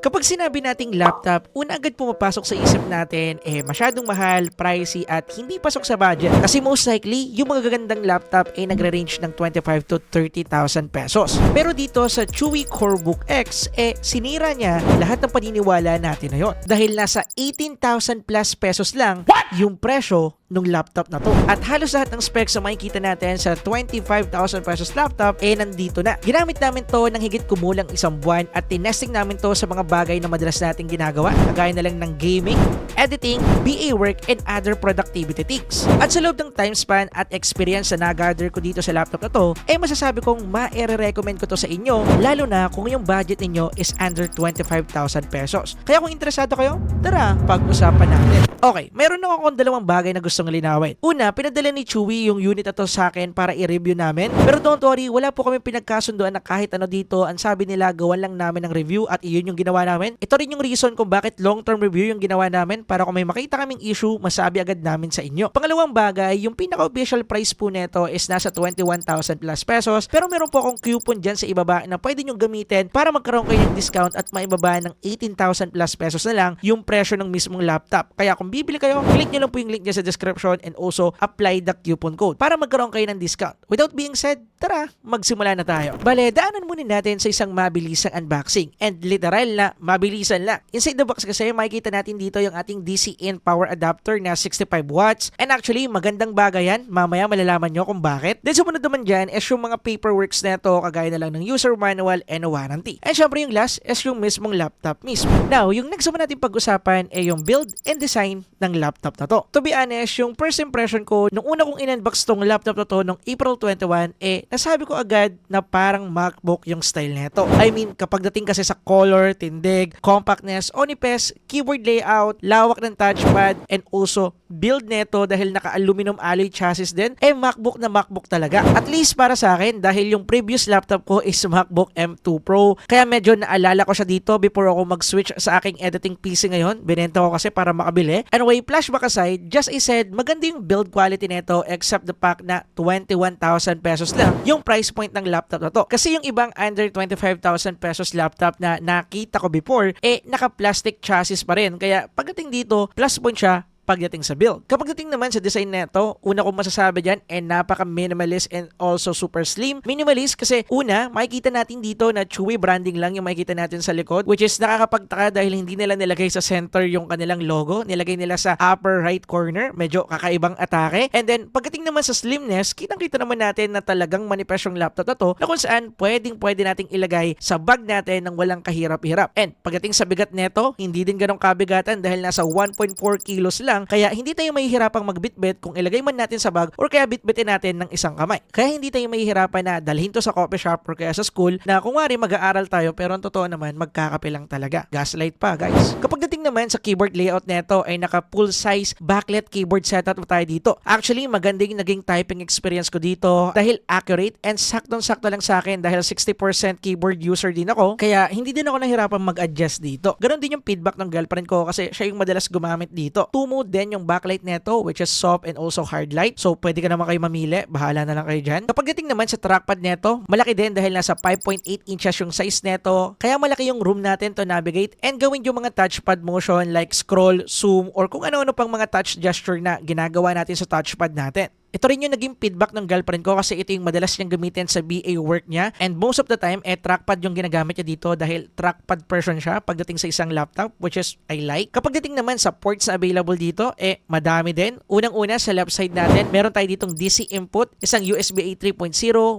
Kapag sinabi nating laptop, una agad pumapasok sa isip natin masyadong mahal, pricey at hindi pasok sa budget. Kasi most likely, yung mga gagandang laptop ay nagre-range ng 25 to 30,000 pesos. Pero dito sa Chewy Corebook X, sinira niya lahat ng paniniwala natin na yon. Dahil nasa 18,000 plus pesos lang yung presyo ng laptop na to. At halos lahat ng specs na makikita natin sa 25,000 pesos laptop nandito na. Ginamit namin to ng higit kumulang isang buwan at tinesting namin to sa mga bagay na madalas nating ginagawa, kagaya na lang ng gaming, editing, BA work, and other productivity things. At sa loob ng time span at experience na nag-gather ko dito sa laptop na to, masasabi kong ma-recommend ko to sa inyo, lalo na kung yung budget ninyo is under 25,000 pesos. Kaya kung interesado kayo, tara, pag-usapan natin. Okay, meron akong dalawang bagay na gustong linawin. Una, pinadala ni Chewy yung unit na to sa akin para i-review namin. Pero don't worry, wala po kami pinagkasunduan na kahit ano dito. Ang sabi nila, gawan lang namin ng review at iyon yung ginawa namin. Ito rin yung reason kung bakit long-term review yung ginawa namin, para kung may makita kaming issue, masabi agad namin sa inyo. Pangalawang bagay, yung pinaka-official price po neto is nasa 21,000 plus pesos. Pero meron po akong coupon dyan sa ibaba na pwede nyo gamitin para magkaroon kayo ng discount at maibaba ng 18,000 plus pesos na lang yung presyo ng mismong laptop. Kaya kung bibili kayo, click nyo lang po yung link niya sa description and also apply the coupon code para magkaroon kayo ng discount. Without being said, tara, magsimula na tayo. Bale, daanan muna natin sa isang mabilisang unboxing, and literal na mabilisan lang. Inside the box kasi makikita natin dito yung ating DC-in power adapter na 65 watts, and actually magandang bagay yan. Mamaya malalaman nyo kung bakit. Then sumunod naman dyan is yung mga paperworks neto, kagaya na lang ng user manual and warranty. And syempre yung last is yung mismong laptop mismo. Now, yung next naman natin pag-usapan yung build and design ng laptop na to. To be honest, yung first impression ko nung una kong in-unbox tong laptop na to nung April 21, nasabi ko agad na parang MacBook yung style neto. I mean, kapag dating kasi sa color, tindig, compactness, onipes, keyboard layout, lawak ng touchpad, and also build neto dahil naka-aluminum alloy chassis din, MacBook na MacBook talaga. At least para sa akin, dahil yung previous laptop ko is MacBook M2 Pro, kaya medyo naalala ko siya dito before ako mag-switch sa aking editing PC ngayon. Binenta ko kasi para makabili. Anyway, flashback aside, just I said, maganda yung build quality neto except the fact na 21,000 pesos lang yung price point ng laptop na to. Kasi yung ibang under 25,000 pesos laptop na nakita ko before, naka-plastic chassis pa rin. Kaya pagdating dito, plus point siya pagdating sa build. Kapag dating naman sa design neto, una kong masasabi dyan, napaka-minimalist and also super slim. Minimalist kasi una, makikita natin dito na Chewy branding lang yung makikita natin sa likod, which is nakakapagtaka dahil hindi nila nilagay sa center yung kanilang logo. Nilagay nila sa upper right corner. Medyo kakaibang atake. And then, pagdating naman sa slimness, kitang-kita naman natin na talagang manipes yung laptop na to, na kung saan pwede nating ilagay sa bag natin ng walang kahirap-hirap. And pagdating sa bigat neto, hindi din ganong kabigatan dahil nasa 1.4 kilos lang. Kaya hindi tayo mahihirapang magbitbit kung ilagay man natin sa bag or kaya bitbitin natin ng isang kamay. Kaya hindi tayo mahihirapan na dalhin to sa coffee shop or kaya sa school na kung wari mag-aaral tayo, pero ang totoo naman magkakape lang talaga. Gaslight pa, guys. Kapag dating naman sa keyboard layout neto ay naka full size backlit keyboard setup tayo dito. Actually, magandang naging typing experience ko dito dahil accurate and saktong-sakto lang sa akin dahil 60% keyboard user din ako. Kaya hindi din ako nahirapan mag-adjust dito. Ganon din yung feedback ng girlfriend ko kasi siya yung madalas gumamit dito. Two-mode din yung backlight neto, which is soft and also hard light. So, pwede ka naman kayo mamili. Bahala na lang kayo dyan. Kapag dating naman sa trackpad neto, malaki din dahil nasa 5.8 inches yung size neto. Kaya malaki yung room natin to navigate and gawin yung mga touchpad motion like scroll, zoom, or kung ano-ano pang mga touch gesture na ginagawa natin sa touchpad natin. Ito rin yung naging feedback ng girlfriend ko kasi ito yung madalas niyang gamitin sa BA work niya, and most of the time, trackpad yung ginagamit niya dito dahil trackpad person siya pagdating sa isang laptop, which is I like. Kapag dating naman sa ports na available dito, madami din. Unang-una sa left side natin, meron tayo ditong DC input, isang USB-A 3.0,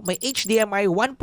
may HDMI 1.0,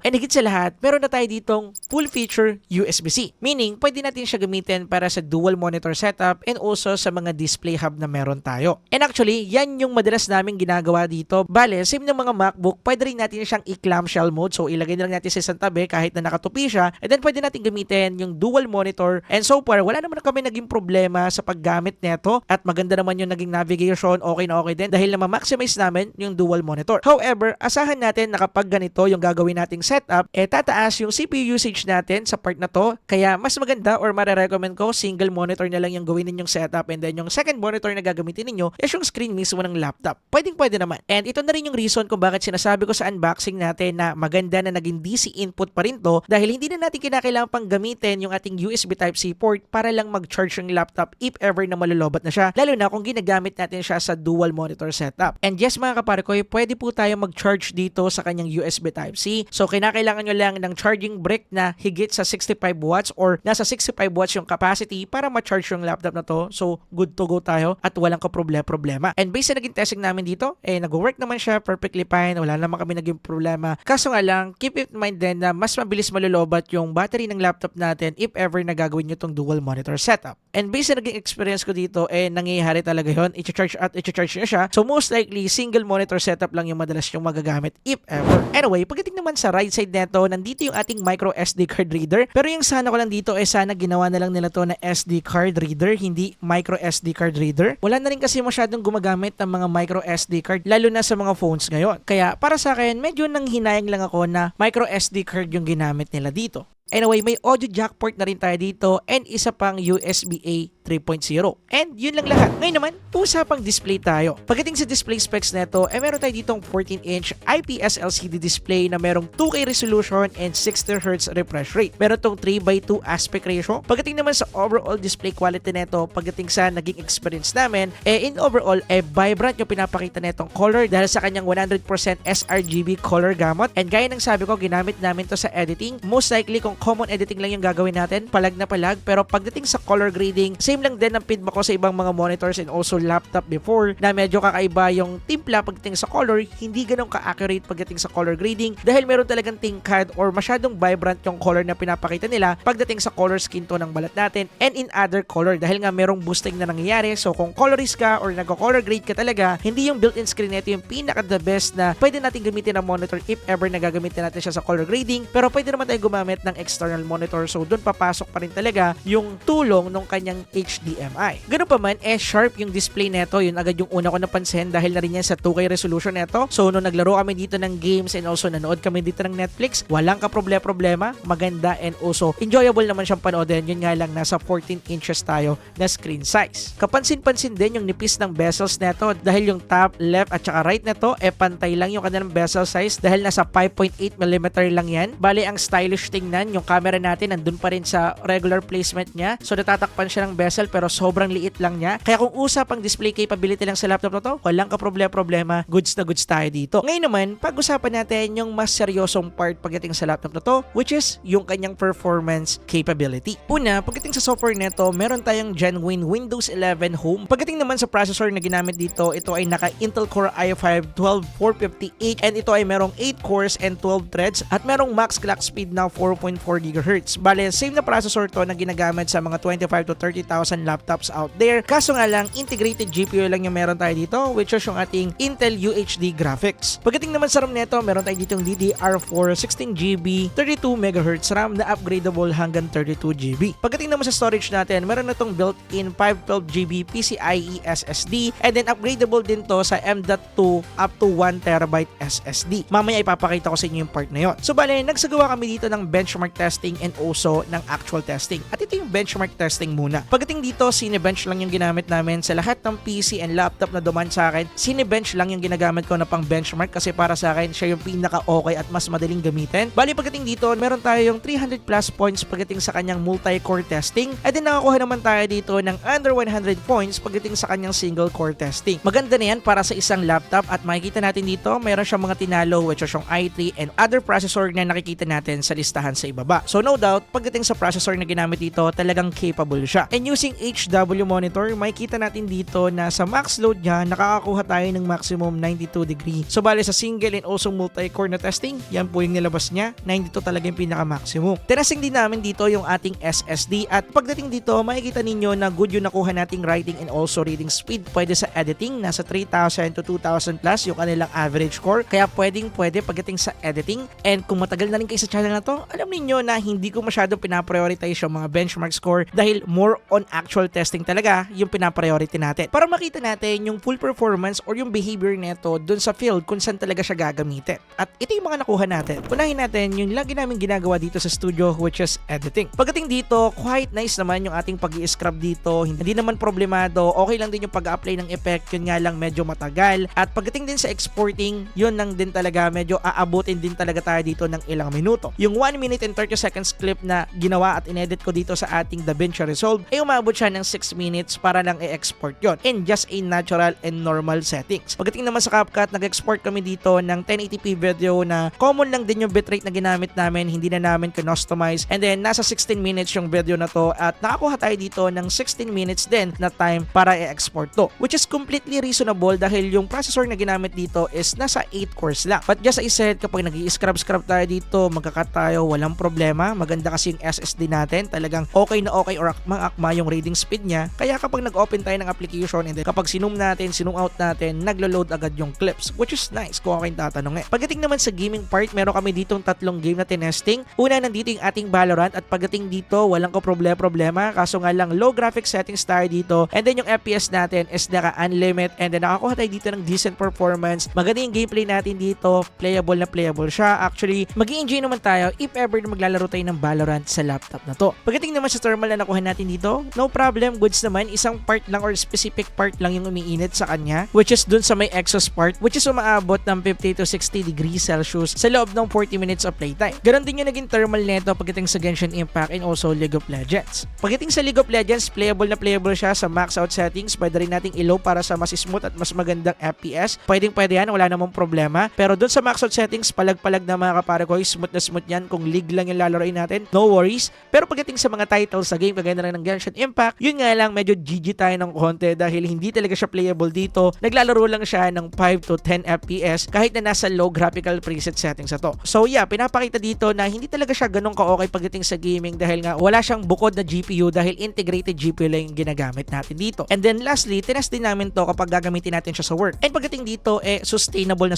and higit sa lahat, meron na tayo ditong full feature USB-C. Meaning, pwede natin siya gamitin para sa dual monitor setup and also sa mga display hub na meron tayo. And actually, yan yung madalas namin ginagawa dito. Bale, same ng mga MacBook, pwede rin natin siyang i-clamshell mode. So, ilagay na lang natin sa isang tabi kahit na nakatupi siya. And then, pwede natin gamitin yung dual monitor. And so far, wala naman kami naging problema sa paggamit neto. At maganda naman yung naging navigation. Okay na okay din dahil na ma-maximize namin yung dual monitor. However, asahan natin na kapag ganito yung gagawin nating setup, tataas yung CPU usage natin sa part na to. Kaya, mas maganda or marirecommend ko, single monitor na lang yung gawin ninyong setup. And then, yung second monitor na gagamitin ninyo is yung screen mismo ng laptop. pwede naman. And ito na rin yung reason kung bakit sinasabi ko sa unboxing natin na maganda na naging DC input pa rin to dahil hindi na natin kinakailangan pang gamitin yung ating USB Type-C port para lang mag-charge yung laptop if ever na malulobat na siya, lalo na kung ginagamit natin siya sa dual monitor setup. And yes mga kaparkoy, pwede po tayo mag-charge dito sa kanyang USB Type-C. So kinakailangan nyo lang ng charging brick na higit sa 65 watts or nasa 65 watts yung capacity para ma-charge yung laptop na to. So good to go tayo at walang problema. And based sa naging testing namin dito, nag-work naman siya perfectly fine. Wala naman kami naging problema. Kaso nga lang, keep in mind din na mas mabilis malulobat yung battery ng laptop natin if ever na gagawin nyo tong dual monitor setup. And based sa naging experience ko dito, nangyayari talaga yun. I-charge nyo siya. So most likely, single monitor setup lang yung madalas yung magagamit if ever. Anyway, pagdating naman sa right side neto, nandito yung ating micro SD card reader. Pero yung sana ko lang dito sana ginawa na lang nila to na SD card reader, hindi micro SD card reader. Wala na rin kasi masyadong gumagamit ng mga micro SD card, lalo na sa mga phones ngayon. Kaya para sa akin, medyo nanghinayang lang ako na micro SD card yung ginamit nila dito. Anyway, may audio jack port na rin tayo dito and isa pang USB-A 3.0. And yun lang lahat. Ngayon naman, usapang display tayo. Pagdating sa display specs neto, meron tayo ditong 14-inch IPS LCD display na merong 2K resolution and 60Hz refresh rate. Meron tong 3:2 aspect ratio. Pagdating naman sa overall display quality neto, pagdating sa naging experience namin, in overall, vibrant yung pinapakita netong color dahil sa kanyang 100% sRGB color gamut. And gaya ng sabi ko, ginamit namin to sa editing. Most likely, kung common editing lang yung gagawin natin, palag na palag. Pero pagdating sa color grading, same lang din ang feedback ko sa ibang mga monitors and also laptop before na medyo kakaiba yung timpla pagdating sa color, hindi ganun ka-accurate pagdating sa color grading dahil meron talagang tingkad or masyadong vibrant yung color na pinapakita nila pagdating sa color skin tone ng balat natin and in other color dahil nga merong boosting na nangyayari. So kung colorist ka or nagko-color grade ka talaga, hindi yung built-in screen nito yung pinaka the best na pwede natin gamitin ng monitor if ever na gagamitin natin siya sa color grading, pero pwede naman tayo gumamit ng external monitor. So doon papasok pa rin talaga yung tulong ng kanyang HDMI. Ganun pa man, sharp yung display neto. Yun agad yung una ko napansin dahil na rin yan sa 2K resolution neto. So nung naglaro kami dito ng games and also nanood kami dito ng Netflix, walang ka-problema. Maganda and also enjoyable naman siyang panoodin. Yun nga lang, nasa 14 inches tayo na screen size. Kapansin-pansin din yung nipis ng bezels neto dahil yung top, left at saka right neto, pantay lang yung kanilang bezel size dahil nasa 5.8mm lang yan. Bale, ang stylish tingnan, yung camera natin nandun pa rin sa regular placement niya. So natatakpan siya ng bezel pero sobrang liit lang niya. Kaya kung usapang display capability lang sa laptop na to, walang ka-problema. Goods na goods tayo dito. Ngayon naman, pag-usapan natin yung mas seryosong part pagdating sa laptop na to, which is yung kanyang performance capability. Una, pagdating sa software nito, meron tayong genuine Windows 11 Home. Pagdating naman sa processor na ginamit dito, ito ay naka Intel Core i5 12458 and ito ay merong 8 cores and 12 threads at merong max clock speed na 4.4 GHz. Bale, same na processor to na ginagamit sa mga 25 to 30,000 laptops out there. Kaso nga lang, integrated GPU lang yung meron tayo dito, which is yung ating Intel UHD graphics. Pagdating naman sa RAM neto, meron tayo dito yung DDR4 16GB 32MHz RAM na upgradable hanggang 32GB. Pagdating naman sa storage natin, meron na tong built-in 512GB PCIe SSD and then upgradable din to sa M.2 up to 1TB SSD. Mamaya ipapakita ko sa inyo yung part na yun. So bale, nagsagawa kami dito ng benchmark testing and also ng actual testing. At ito yung benchmark testing muna. Pagdating dito, Cinebench lang yung ginamit namin sa lahat ng PC and laptop na duman sa akin. Cinebench lang yung ginagamit ko na pang benchmark kasi para sa akin siya yung pinaka-okay at mas madaling gamitin. Bali, pagdating dito, meron tayo yung 300 plus points pagdating sa kanyang multi-core testing. At din nakakuha naman tayo dito ng under 100 points pagdating sa kanyang single core testing. Maganda na yan para sa isang laptop at makikita natin dito, meron siyang mga tinalo which is yung i3 and other processor na nakikita natin sa listahan sa ibaba. So no doubt, pagdating sa processor na ginamit dito, talagang capable siya. And using HW monitor, makikita natin dito na sa max load niya, nakakakuha tayo ng maximum 92 degree. So bale sa single and also multi-core na testing, yan po yung nilabas niya. 92 talaga yung pinaka-maximum. Tinasting din namin dito yung ating SSD at pagdating dito, makikita ninyo na good yung nakuha nating writing and also reading speed. Pwede sa editing, nasa 3,000 to 2,000 plus yung kanilang average score. Kaya pwede pagdating sa editing. And kung matagal na rin kayo sa channel na to, alam niyo na hindi ko masyadong pinaprioritize yung mga benchmark score dahil more on on actual testing talaga yung pinapriority natin para makita natin yung full performance or yung behavior nito dun sa field kung saan talaga siya gagamitin. At ito yung mga nakuha natin. Unahin natin yung lagi namin ginagawa dito sa studio, which is editing. Pagdating dito, quite nice naman yung ating pag-i-scrub dito. Hindi naman problemado. Okay lang din yung pag-apply ng effect. Yun nga lang medyo matagal. At pagdating din sa exporting, yun lang din talaga medyo aabutin din talaga tayo dito ng ilang minuto. Yung 1 minute and 30 seconds clip na ginawa at inedit ko dito sa ating DaVinci Resolve ay umabot siya ng 6 minutes para lang i-export yon in just a natural and normal settings. Pagdating naman sa CapCut, nag-export kami dito ng 1080p video na common lang din yung bitrate na ginamit namin, hindi na namin customize, and then nasa 16 minutes yung video na to at nakakuha tayo dito ng 16 minutes din na time para i-export to, which is completely reasonable dahil yung processor na ginamit dito is nasa 8 cores lang. But just as I said, kapag nag-i-scrub tayo dito, magkakat tayo, walang problema. Maganda kasi yung SSD natin, talagang okay na okay or akma yung reading speed niya. Kaya kapag nag-open tayo ng application and then kapag sinum natin, sinum out natin, naglo-load agad yung clips, which is nice kung aking tatanungin. Pagdating naman sa gaming part, meron kami ditong 3 game na tinesting. Una, nandito yung ating Valorant at pagdating dito, walang ko problema. Kaso nga lang, low graphic settings tayo dito. And then yung FPS natin is naka-unlimit and then nakakuha tayo dito ng decent performance. Maganda yung gameplay natin dito, playable na playable siya. Actually, mag-i-enjoy naman tayo if ever na maglalaro tayo ng Valorant sa laptop na to. Pagdating naman sa thermal na nakuha natin dito, no problem, goods naman. Isang part lang or specific part lang yung umiinit sa kanya, which is dun sa may exhaust part, which is umaabot ng 50 to 60 degrees Celsius sa loob ng 40 minutes of playtime. Ganon din yung naging thermal nito pagdating sa Genshin Impact and also League of Legends. Pagdating sa League of Legends, playable na playable siya sa max out settings. Pwede rin nating i-low para sa mas smooth at mas magandang FPS. Pwede yan, wala namang problema. Pero dun sa max out settings, palag-palag na mga kapare ko, smooth na smooth yan. Kung League lang yung lalaroin natin, no worries. Pero pagdating sa mga titles sa game, kagaya na rin ng Genshin Impact, yun nga lang, medyo GG tayo ng konti dahil hindi talaga siya playable dito. Naglalaro lang siya ng 5 to 10 FPS kahit na nasa low graphical preset settings na to. So yeah, pinapakita dito na hindi talaga siya ganun ka-okay pagdating sa gaming dahil nga wala siyang bukod na GPU dahil integrated GPU lang yung ginagamit natin dito. And then lastly, tinest din namin to kapag gagamitin natin siya sa work. And pagdating dito, sustainable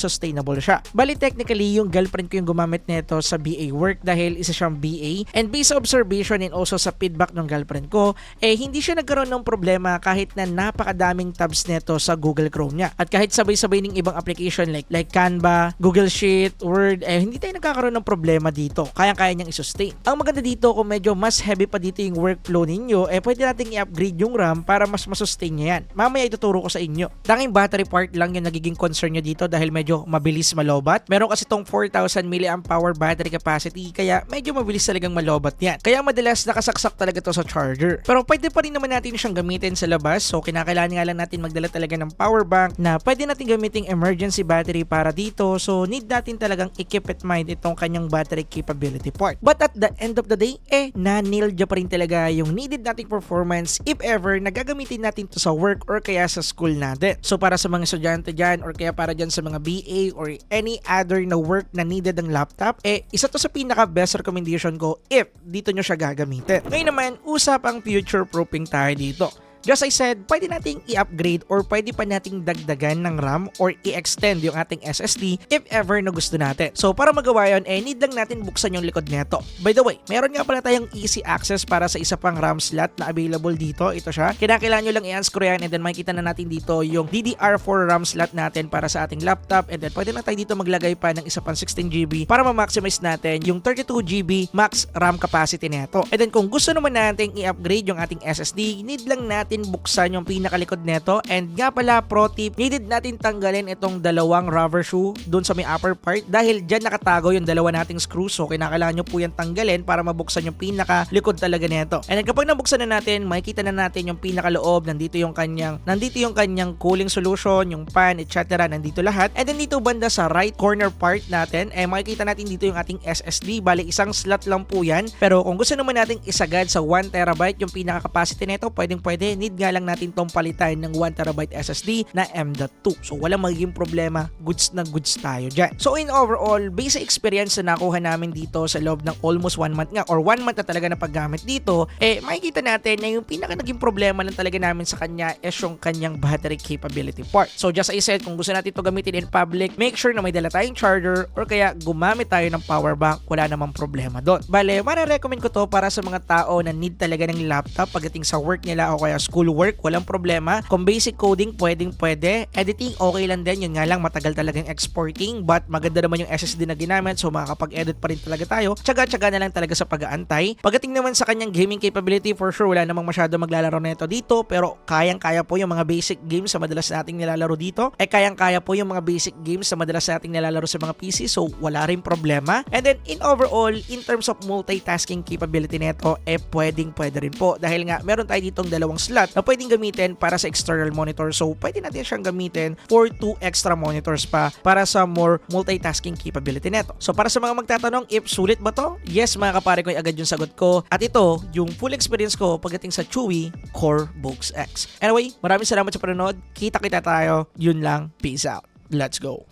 siya. Bali technically, yung girlfriend ko yung gumamit nito sa BA work dahil isa siyang BA. And based sa observation and also sa feedback ng girlfriend ko, hindi siya nagkaroon ng problema kahit na napakadaming tabs nito sa Google Chrome niya. At kahit sabay-sabay ng ibang application like Canva, Google Sheet, Word, hindi tayo nagkakaroon ng problema dito. Kaya-kaya niyang i-sustain. Ang maganda dito, kung medyo mas heavy pa dito yung workflow ninyo, pwede nating i-upgrade yung RAM para mas masustain niya yan. Mamaya ituturo ko sa inyo. Tanging battery part lang yung nagiging concern nyo dito dahil medyo mabilis malobat. Meron kasi tong 4,000 mAh battery capacity kaya medyo mabilis talagang malobat yan. Kaya madalas nakasaksak talaga to sa charger. Pero pwede pa rin naman natin siyang gamitin sa labas. So kinakailangan nga lang natin magdala talaga ng power bank na pwede natin gamitin emergency battery para dito. So need natin talagang i-keep it mind itong kanyang battery capability part. But at the end of the day, na-nail dya pa rin talaga yung needed nating performance if ever nagagamitin natin to sa work or kaya sa school natin. So para sa mga estudyante dyan or kaya para dyan sa mga BA or any other na work na needed ng laptop, isa to sa pinaka best recommendation ko if dito nyo siya gagamitin. Ngayon naman, usapang future proofing tayo dito. Just I said, pwede nating i-upgrade or pwede pa nating dagdagan ng RAM or i-extend yung ating SSD if ever na gusto natin. So para magawa yun, need lang natin buksan yung likod neto. By the way, meron nga pala tayong easy access para sa isa pang RAM slot na available dito. Ito siya. Kinakailangan nyo lang i-unscrew yan and then makikita na natin dito yung DDR4 RAM slot natin para sa ating laptop and then pwede na tayo dito maglagay pa ng isa pang 16GB para ma-maximize natin yung 32GB max RAM capacity neto. And then kung gusto naman natin i-upgrade yung ating SSD, need lang natin buksan yung pinakalikod neto. And nga pala, pro tip, needed natin tanggalin itong dalawang rubber shoe dun sa may upper part dahil dyan nakatago yung dalawa nating screw. So kinakailangan nyo po yan tanggalin para mabuksan yung pinakalikod talaga neto. And then kapag nabuksan na natin, makikita na natin yung pinakaloob. Nandito yung kanyang cooling solution, yung fan, etc. Nandito lahat. And then dito banda sa right corner part natin, makikita natin dito yung ating SSD. Bali isang slot lang po yan. Pero kung gusto naman natin isagad sa 1TB yung pinaka capacity neto, pwede need nga lang natin tong palitan ng 1TB SSD na M.2. So walang magiging problema, goods na goods tayo dyan. So in overall, basic experience na nakuha namin dito sa loob ng almost 1 month nga or 1 month na talaga na paggamit dito, makikita natin na yung pinaka naging problema lang talaga namin sa kanya is yung kanyang battery capability part. So just as I said, kung gusto natin ito gamitin in public, make sure na may dala tayong charger or kaya gumamit tayo ng power bank, wala namang problema doon. Bale, mare-recommend ko to para sa mga tao na need talaga ng laptop pagdating sa work nila o kaya school work, walang problema. Kung basic coding, pwede. Editing, okay lang din. Yun nga lang, matagal talagang exporting, but maganda naman yung SSD na ginamit, so makakapag-edit pa rin talaga tayo. Tsaga-tsaga na lang talaga sa pag-aantay. Pagdating naman sa kanyang gaming capability, for sure, wala namang masyado maglalaro na ito dito, pero kayang-kaya po yung mga basic games sa madalas nating nilalaro dito. Kayang-kaya po yung mga basic games sa madalas nating nilalaro sa mga PC, so wala rin problema. And then, in overall, in terms of multitasking capability nito, pwede rin po. Dahil nga, meron tayo ditong dalawang slot na pwedeng gamitin para sa external monitor. So, pwede natin siyang gamitin for 2 extra monitors pa para sa more multitasking capability nito. So, para sa mga magtatanong if sulit ba to? Yes, mga kapare ko, agad yung sagot ko. At ito, yung full experience ko pagdating sa Chewy Core Books X. Anyway, maraming salamat sa panonood. Kita-kita tayo. Yun lang. Peace out. Let's go.